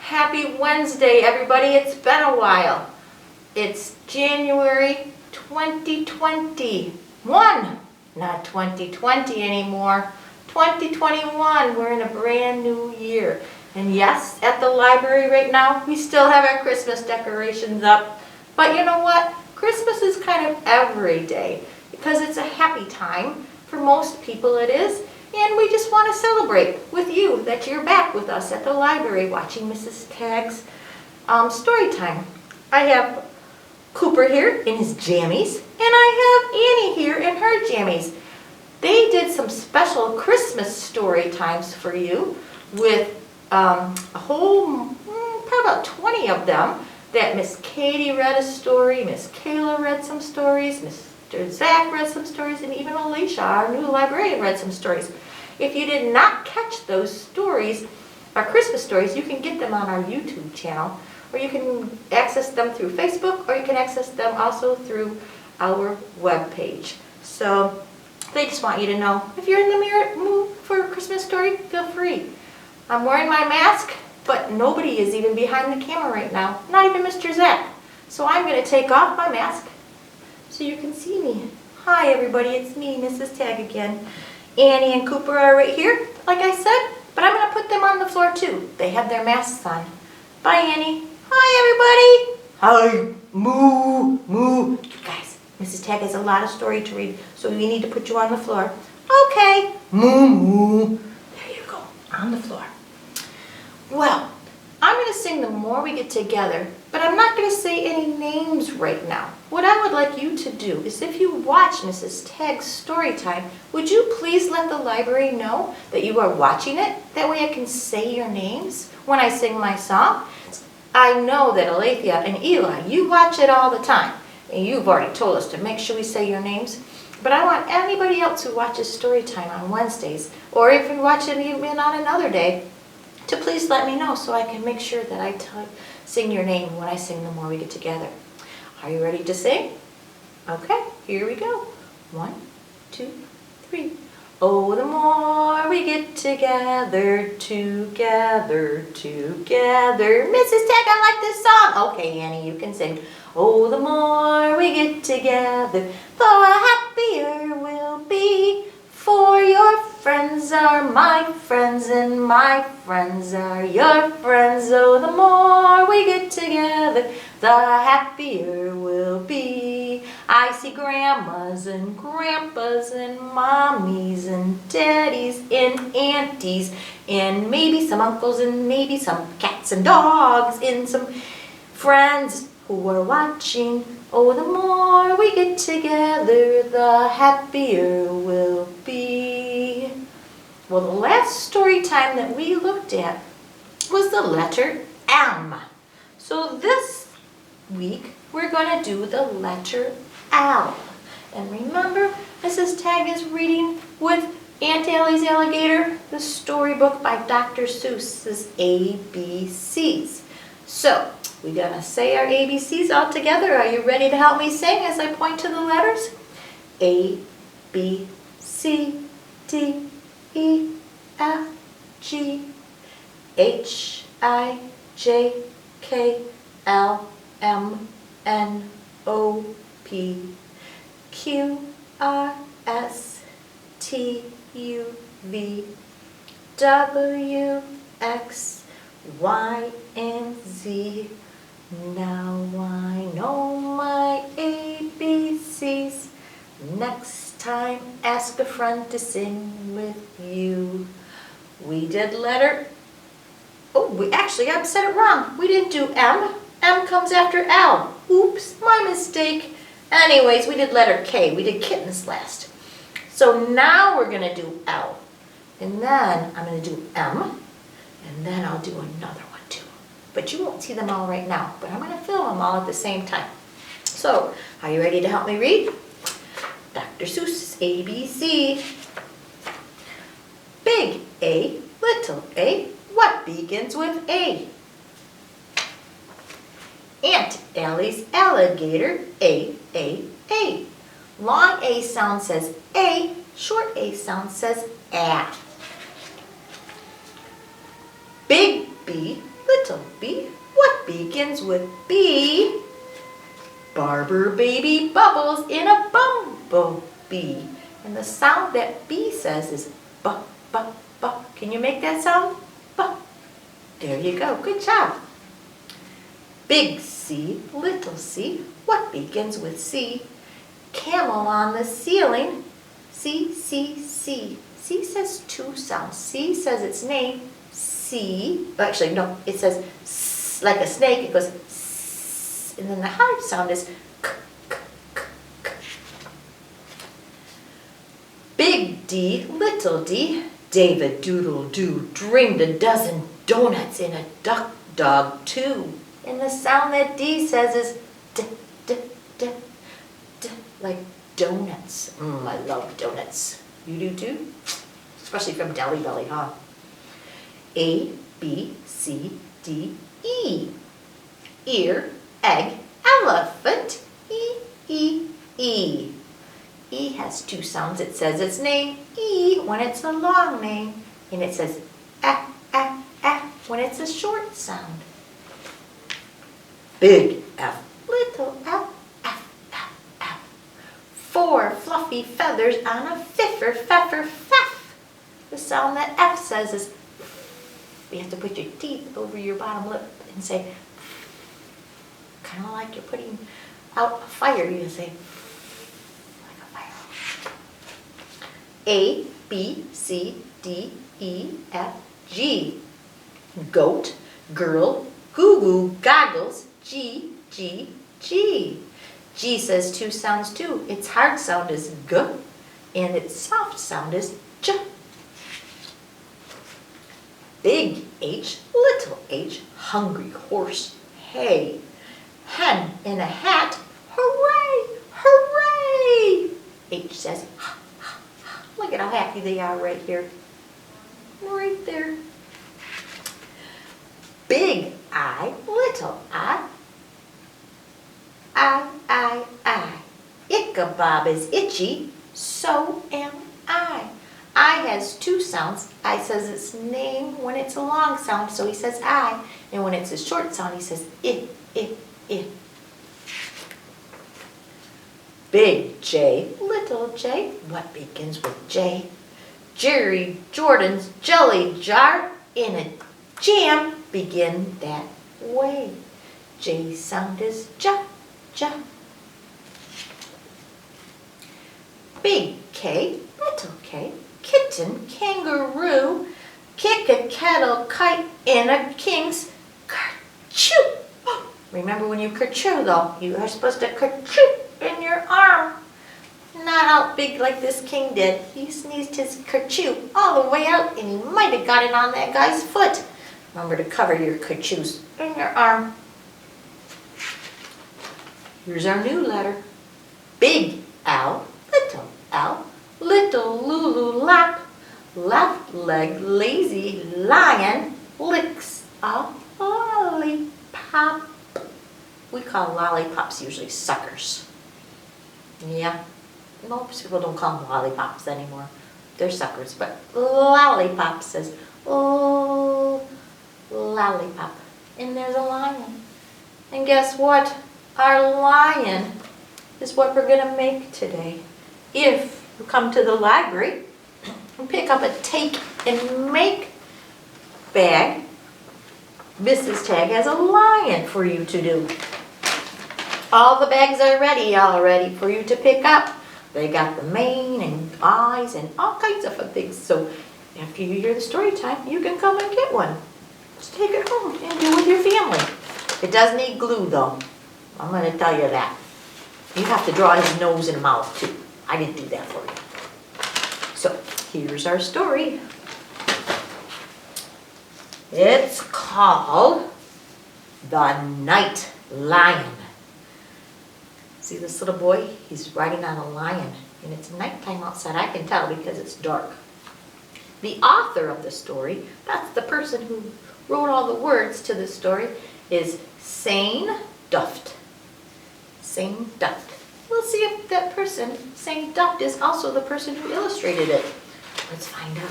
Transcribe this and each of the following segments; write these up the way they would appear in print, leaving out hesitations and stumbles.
Happy Wednesday, everybody. It's been a while. It's January 2021, not 2020 anymore. 2021, we're in a brand new year. And yes, at the library right now, we still have our Christmas decorations up. But you know what? Christmas is kind of every day because it's a happy time. For most people it is. And we just want to celebrate with you that you're back with us at the library watching Mrs. Tagg's story time. I have Cooper here in his jammies, and I have Annie here in her jammies. They did some special Christmas story times for you with a whole, probably about 20 of them, that Miss Katie read a story, Miss Kayla read some stories, Mr. Zach read some stories, and even Alicia, our new librarian, read some stories. If you did not catch those stories, our Christmas stories, you can get them on our YouTube channel, or you can access them through Facebook, or you can access them also through our webpage. So they just want you to know, if you're in the mood for a Christmas story, feel free. I'm wearing my mask, but nobody is even behind the camera right now, not even Mr. Zach. So I'm going to take off my mask so you can see me. Hi everybody, it's me, Mrs. Tagg again. Annie and Cooper are right here, like I said, but I'm going to put them on the floor too. They have their masks on. Bye, Annie. Hi, everybody. Hi. Moo. Moo. You guys, Mrs. Tagg has a lot of story to read, so we need to put you on the floor. Okay. Moo. Moo. There you go, on the floor. Well, I'm going to sing The More We Get Together, but I'm not going to say any names right now. What I would like you to do is, if you watch Mrs. Tagg's story time, would you please let the library know that you are watching it? That way I can say your names when I sing my song. I know that Alethea and Eli, you watch it all the time, and you've already told us to make sure we say your names. But I want anybody else who watches story time on Wednesdays, or if you watch it even on another day, to please let me know so I can make sure that I sing your name when I sing The More We Get Together. Are you ready to sing? Okay, here we go. 1, 2, 3. Oh, the more we get together, together, together. Mrs. Tagg, I like this song. Okay, Annie, you can sing. Oh, the more we get together, the happier we'll be. For your friends are my friends, and my friends are your friends. Oh, the more we get together, the happier we'll be. I see grandmas and grandpas and mommies and daddies and aunties and maybe some uncles and maybe some cats and dogs and some friends who are watching. Oh, the more we get together, the happier we'll be. Well, the last story time that we looked at was the letter M. So this week, we're going to do the letter L. And remember, Mrs. Tagg is reading with Aunt Allie's Alligator, the storybook by Dr. Seuss's ABCs. So, we're going to say our ABCs all together. Are you ready to help me sing as I point to the letters? A, B, C, D, E, F, G, H, I, J, K, L, M, N, O, P, Q, R, S, T, U, V, W, X, Y, and Z. Now I know my ABCs. Next time, ask a friend to sing with you. We did letter... Oh, I said it wrong. We didn't do M. M comes after L. Oops, my mistake. Anyways, we did letter K. We did kittens last. So now we're going to do L. And then I'm going to do M. And then I'll do another one too. But you won't see them all right now. But I'm going to film them all at the same time. So, are you ready to help me read? Dr. Seuss's ABC. Big A, little a. What begins with A? Aunt Allie's alligator, A, A, A. Long A sound says A, short A sound says A. Big B, little bee. What begins with B? Barber baby bubbles in a bumblebee. And the sound that B says is B, B, B. Can you make that sound? B. There you go. Good job. Big C, little c. What begins with C? Camel on the ceiling. C, C, C. C says two sounds. C says its name. C. Actually, no. It says S, like a snake. It goes S. And then the hard sound is K, K, K, K. Big D, little d. David Doodle Doo dreamed a dozen donuts in a duck dog too. And the sound that D says is D, D, D, D, like donuts. I love donuts. You do too? Especially from Deli Belly, huh? A, B, C, D, E. Ear, egg, elephant. E, E, E. E has two sounds. It says its name, E, when it's a long name. And it says A, A, A, when it's a short sound. Big F, little f, F, F, F. 4 fluffy feathers on a fiffer, feffer, feff. The sound that F says is, you have to put your teeth over your bottom lip and say, kind of like you're putting out a fire. You say, like a fire. A, B, C, D, E, F, G. Goat, girl, goo goo, goggles, G, G, G. G says two sounds too. Its hard sound is G, and its soft sound is J. Big H, little h, hungry horse, hay. Hen in a hat, hooray, hooray. H says, ha, ha, ha. Look at how happy they are right here. Right there. Big I, little I. I. Ichabod is itchy, so am I. I has two sounds. I says its name when it's a long sound, so he says I. And when it's a short sound, he says I. Big J, little j. What begins with J? Jerry Jordan's jelly jar in a jam begin that way. J sound is J, J. Big K, little k. Kitten, kangaroo, kick a kettle kite in a king's kerchoo. Remember when you kerchoo though, you are supposed to kerchoo in your arm. Not out big like this king did. He sneezed his kerchoo all the way out and he might have got it on that guy's foot. Remember to cover your kerchoos in your arm. Here's our new letter. Big L, little L. Little Lulu lap, left leg lazy lion licks a lollipop. We call lollipops usually suckers. Yeah, most people don't call them lollipops anymore. They're suckers, but lollipop says, oh, lollipop. And there's a lion. And guess what? Our lion is what we're gonna make today. If you come to the library and pick up a take and make bag, Mrs. Tagg has a lion for you to do. All the bags are ready already for you to pick up. They got the mane and eyes and all kinds of things. So after you hear the story time, you can come and get one. Just take it home and do it with your family. It does need glue though. I'm going to tell you that. You have to draw his nose and mouth too. I didn't do that for you. So here's our story. It's called The Night Lion. See this little boy? He's riding on a lion. And it's nighttime outside. I can tell because it's dark. The author of the story, that's the person who wrote all the words to the story, is Seuss Abc. Seuss Abc. We'll see if that person, Seuss Abc, is also the person who illustrated it. Let's find out.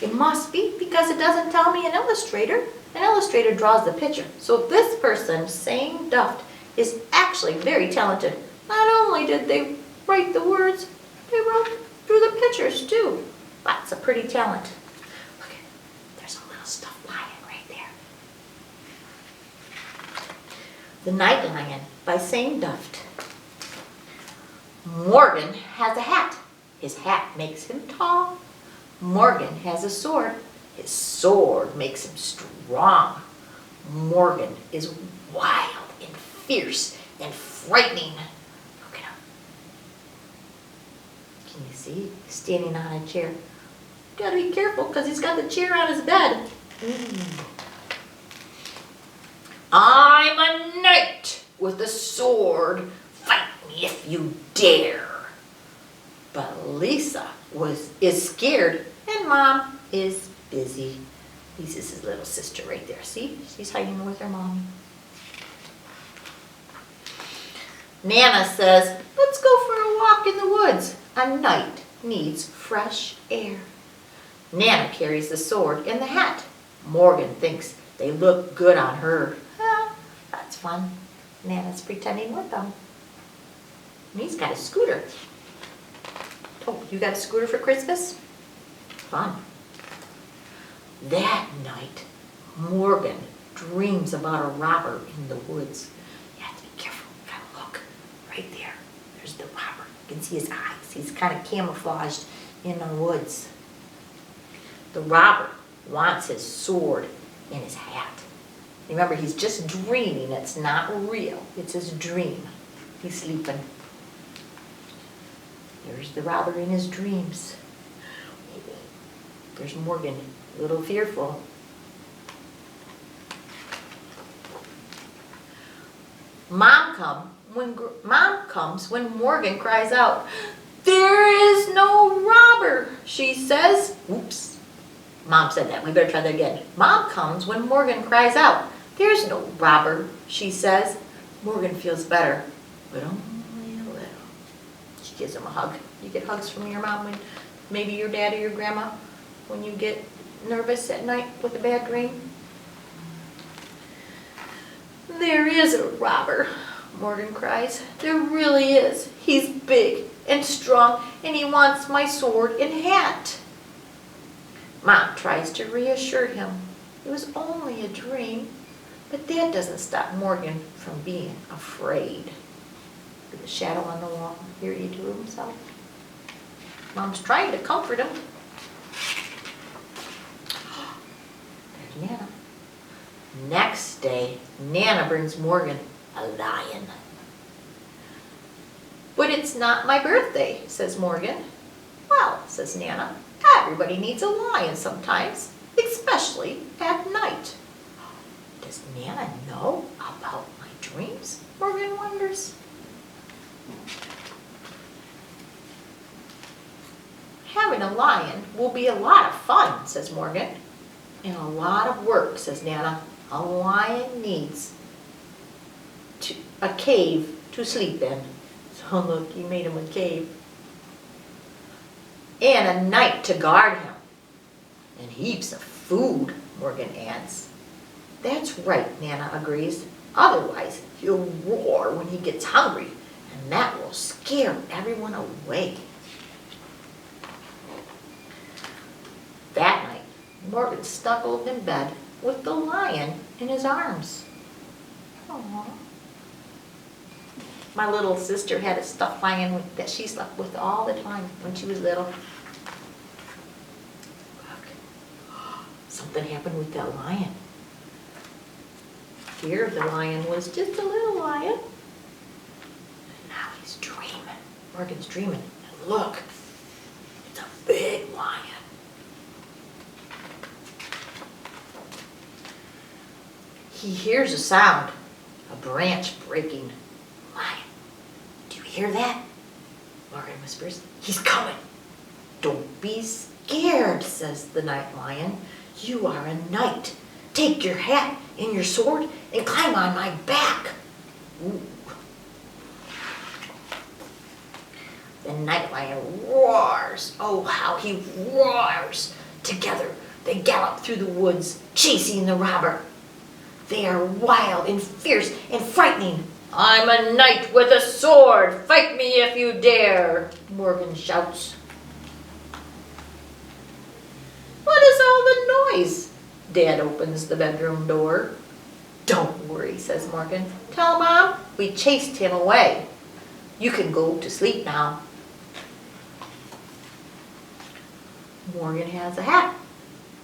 It must be because it doesn't tell me an illustrator. An illustrator draws the picture. So this person saying Duft is actually very talented. Not only did they write the words, they drew the pictures too. Lots of pretty talent. Look, there's a little stuffed lion right there. The Night Lion by Saying Duft. Morgan has a hat. His hat makes him tall. Morgan has a sword. His sword makes him strong. Morgan is wild and fierce and frightening. Look at him. Can you see? He's standing on a chair. Gotta be careful because he's got the chair on his bed. I'm a knight with a sword. Fight me if you dare. But Lisa is scared and Mom is busy. Lisa's his little sister right there. See? She's hiding with her mommy. Nana says, let's go for a walk in the woods. A knight needs fresh air. Nana carries the sword and the hat. Morgan thinks they look good on her. That's fun. Nana's pretending with them. And he's got a scooter. Oh, you got a scooter for Christmas? Fun. That night, Morgan dreams about a robber in the woods. You have to be careful. You gotta look. Right there. There's the robber. You can see his eyes. He's kind of camouflaged in the woods. The robber wants his sword and his hat. Remember, he's just dreaming. It's not real. It's his dream. He's sleeping. There's the robber in his dreams. There's Morgan, a little fearful. Mom comes when Morgan cries out, "There is no robber," she says. Oops. Mom said that. We better try that again. Mom comes when Morgan cries out, "There's no robber," she says. Morgan feels better, but only a little. She gives him a hug. You get hugs from your mom, and maybe your dad or your grandma, when you get nervous at night with a bad dream. "There is a robber," Morgan cries. "There really is. He's big and strong, and he wants my sword and hat." Mom tries to reassure him. It was only a dream, but that doesn't stop Morgan from being afraid. The shadow on the wall, hear he to himself. Mom's trying to comfort him. There's Nana. Next day, Nana brings Morgan a lion. "But it's not my birthday," says Morgan. "Well," says Nana, "everybody needs a lion sometimes, especially at night." Does Nana know about my dreams? Morgan wonders. "Having a lion will be a lot of fun," says Morgan. "And a lot of work," says Nana. "A lion needs a cave to sleep in." So look, you made him a cave. "And a night to guard him. And heaps of food," Morgan adds. "That's right," Nana agrees. "Otherwise, he'll roar when he gets hungry, and that will scare everyone away." That night, Morgan snuggled in bed with the lion in his arms. Aww. My little sister had a stuffed lion that she slept with all the time when she was little. Look, something happened with that lion. Here, the lion was just a little lion. And now he's dreaming. Morgan's dreaming. And look, it's a big lion. He hears a sound, a branch breaking. "Lion, do you hear that?" Morgan whispers. "He's coming." "Don't be scared," says the night lion. "You are a knight. Take your hat and your sword and climb on my back." Ooh. The night lion roars. Oh, how he roars Together, they gallop through the woods, chasing the robber. They are wild and fierce and frightening. I'm a knight with a sword. Fight me if you dare, Morgan shouts. What is all the noise? Dad opens the bedroom door. Don't worry, says Morgan. Tell Mom we chased him away. You can go to sleep now. Morgan has a hat.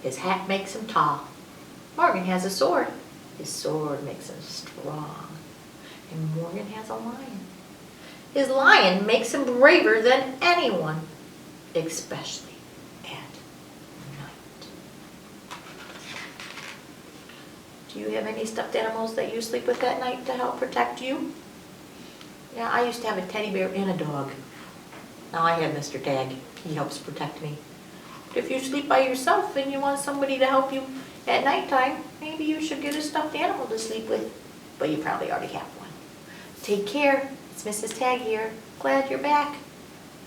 His hat makes him tall. Morgan has a sword. His sword makes him strong. And Morgan has a lion. His lion makes him braver than anyone, especially at night. Do you have any stuffed animals that you sleep with at night to help protect you? Yeah, I used to have a teddy bear and a dog. Now I have Mr. Tagg. He helps protect me. But if you sleep by yourself and you want somebody to help you at nighttime, maybe you should get a stuffed animal to sleep with. But you probably already have one. Take care. It's Mrs. Tagg here. Glad you're back.